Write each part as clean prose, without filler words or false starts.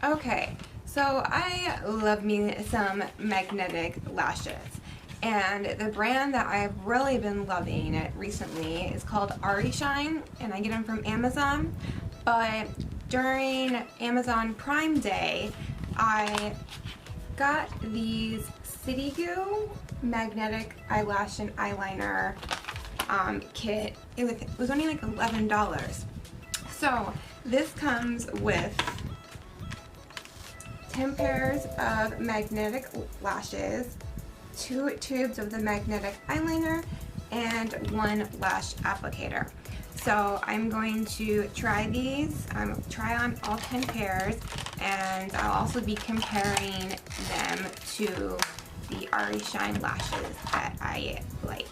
Okay, so I love me some magnetic lashes, and the brand that I've really been loving recently is called Shine, and I get them from Amazon. But during Amazon Prime Day, I got these CityGoo magnetic eyelash and eyeliner kit. It was only like $11. So this comes with 10 pairs of magnetic lashes, 2 tubes of the magnetic eyeliner, and 1 lash applicator. So I'm going to try these, try on all 10 pairs, and I'll also be comparing them to the Shine lashes that I like.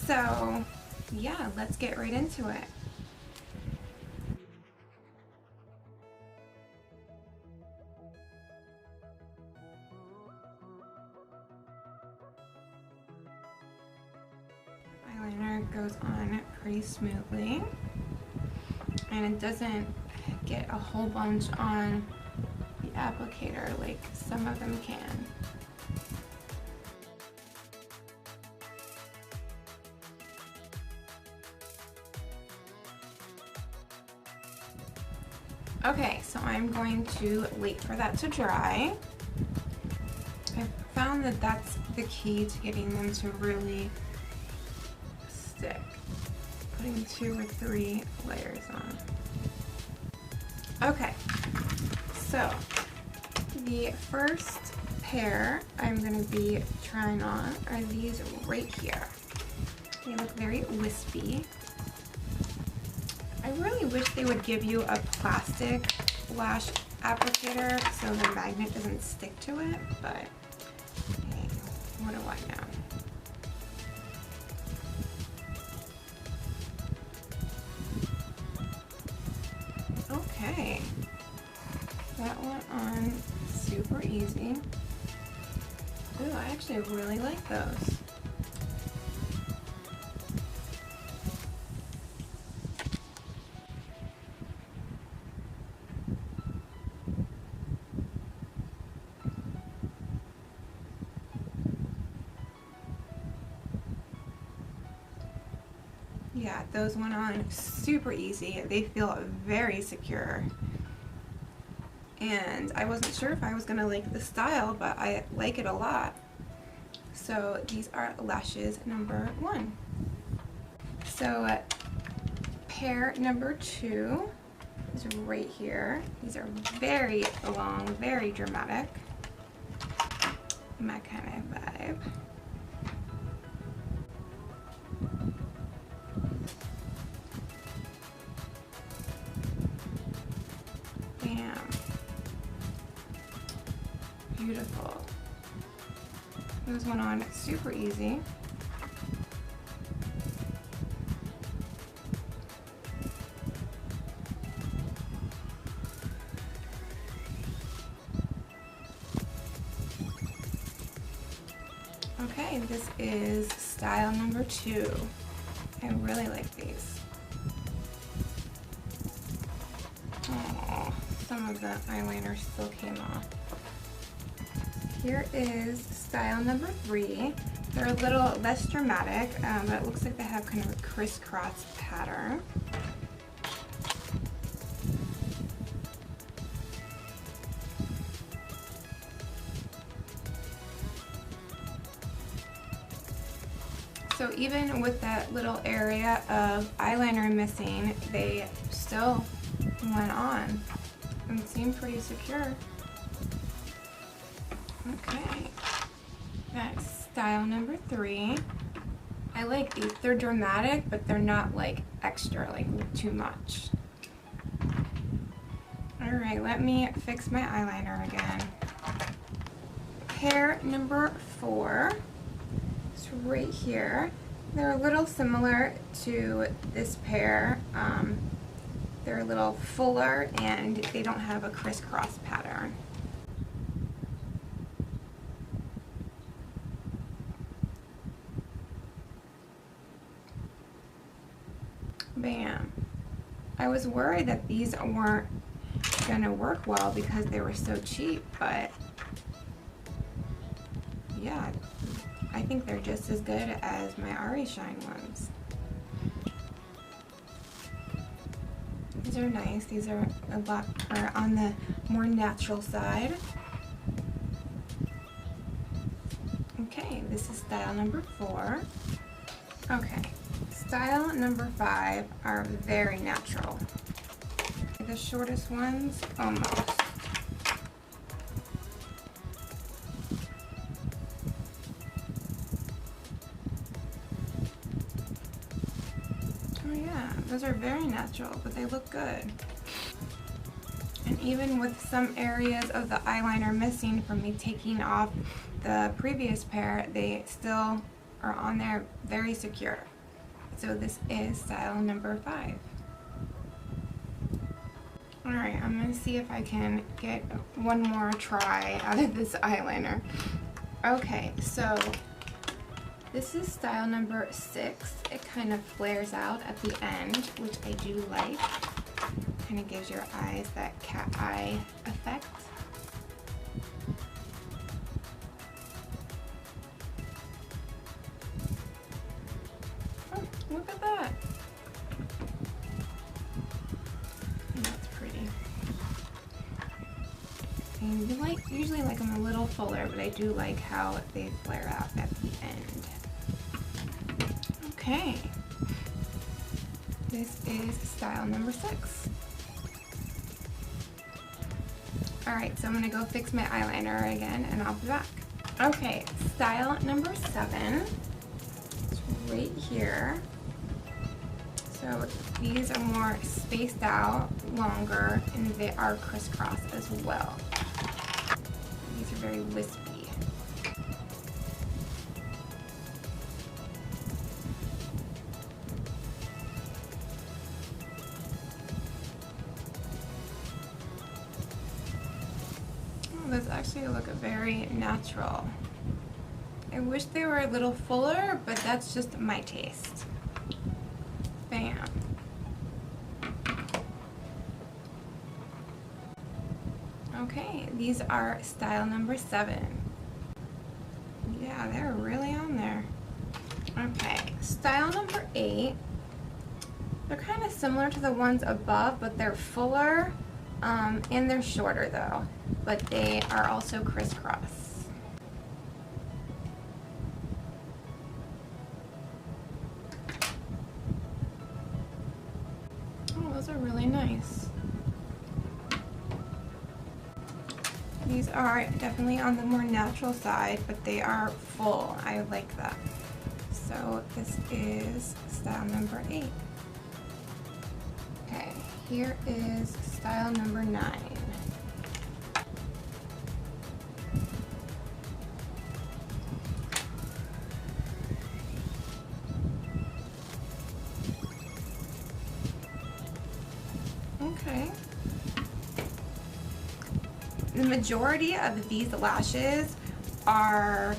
So yeah, let's get right into it. Eyeliner goes on pretty smoothly, and it doesn't get a whole bunch on the applicator like some of them can. Okay, so I'm going to wait for that to dry. I've found that that's the key to getting them to really stick. Putting 2 or 3 layers on. Okay, so the first pair I'm going to be trying on are these right here. They look very wispy. I really wish they would give you a plastic lash applicator so the magnet doesn't stick to it, but hey, what do I know? Okay, that went on super easy. Ooh, I actually really like those. Yeah, those went on super easy. They feel very secure. And I wasn't sure if I was gonna like the style, but I like it a lot. So these are lashes number 1. So pair number 2 is right here. These are very long, very dramatic. My kind of vibe. Bam. Beautiful. Those went on super easy. Okay, this is style number 2. I really like these. Oh, some of the eyeliner still came off. Here is style number 3. They're a little less dramatic, but it looks like they have kind of a crisscross pattern. So even with that little area of eyeliner missing, they still went on and seemed pretty secure. Okay, that's style number 3. I like these. They're dramatic, but they're not like extra, like too much. Alright, let me fix my eyeliner again. Pair number 4. It's right here. They're a little similar to this pair. They're a little fuller and they don't have a crisscross pattern. Bam. I was worried that these weren't gonna work well because they were so cheap, but yeah, I think they're just as good as my Eyeliner ones. These are nice. These are a lot on the more natural side. Okay, this is style number 4. Okay, style number 5 are very natural. The shortest ones, almost. Oh yeah, those are very natural, but they look good. And even with some areas of the eyeliner missing from me taking off the previous pair, they still are on there very secure. So this is style number 5. Alright, I'm going to see if I can get one more try out of this eyeliner. Okay, so this is style number 6. It kind of flares out at the end, which I do like. Kind of gives your eyes that cat eye effect. Oh, look at that. That's pretty. And you usually like them a little fuller, but I do like how they flare out at the end. Okay. This is style number 6. Alright, so I'm going to go fix my eyeliner again and I'll be back. Okay, style number 7. It's right here. So these are more spaced out, longer, and they are crisscross as well. These are very wispy. Those actually look very natural. I wish they were a little fuller, but that's just my taste. Bam. Okay, these are style number 7. Yeah, they're really on there. Okay, style number 8. They're kind of similar to the ones above, but they're fuller, and they're shorter though. But they are also crisscross. Oh, those are really nice. These are definitely on the more natural side, but they are full. I like that. So this is style number 8. Okay, here is style number 9. Okay. The majority of these lashes are,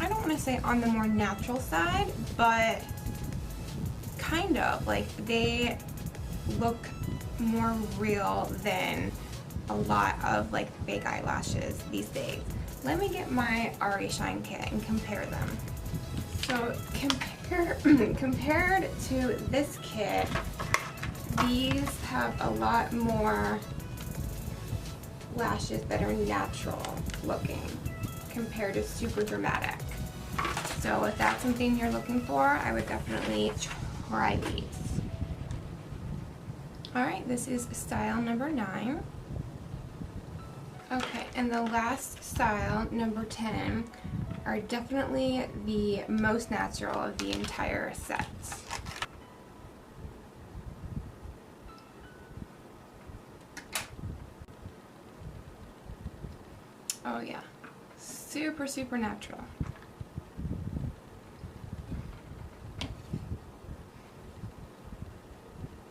I don't want to say on the more natural side, but kind of like they look more real than a lot of like fake eyelashes these days. Let me get my Eyeliner kit and compare them. So compared to this kit, these have a lot more lashes that are natural looking compared to super dramatic. So if that's something you're looking for, I would definitely try these. Alright, this is style number 9. Okay, and the last style, number 10, are definitely the most natural of the entire set. Oh yeah, super, super natural.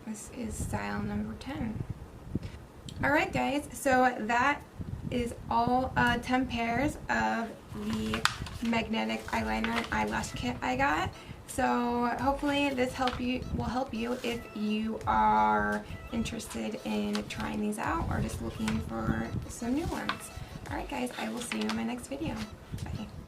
This is style number 10. Alright guys, so that is all 10 pairs of the magnetic eyeliner and eyelash kit I got So hopefully this will help you if you are interested in trying these out or just looking for some new ones. Alright guys, I will see you in my next video. Bye.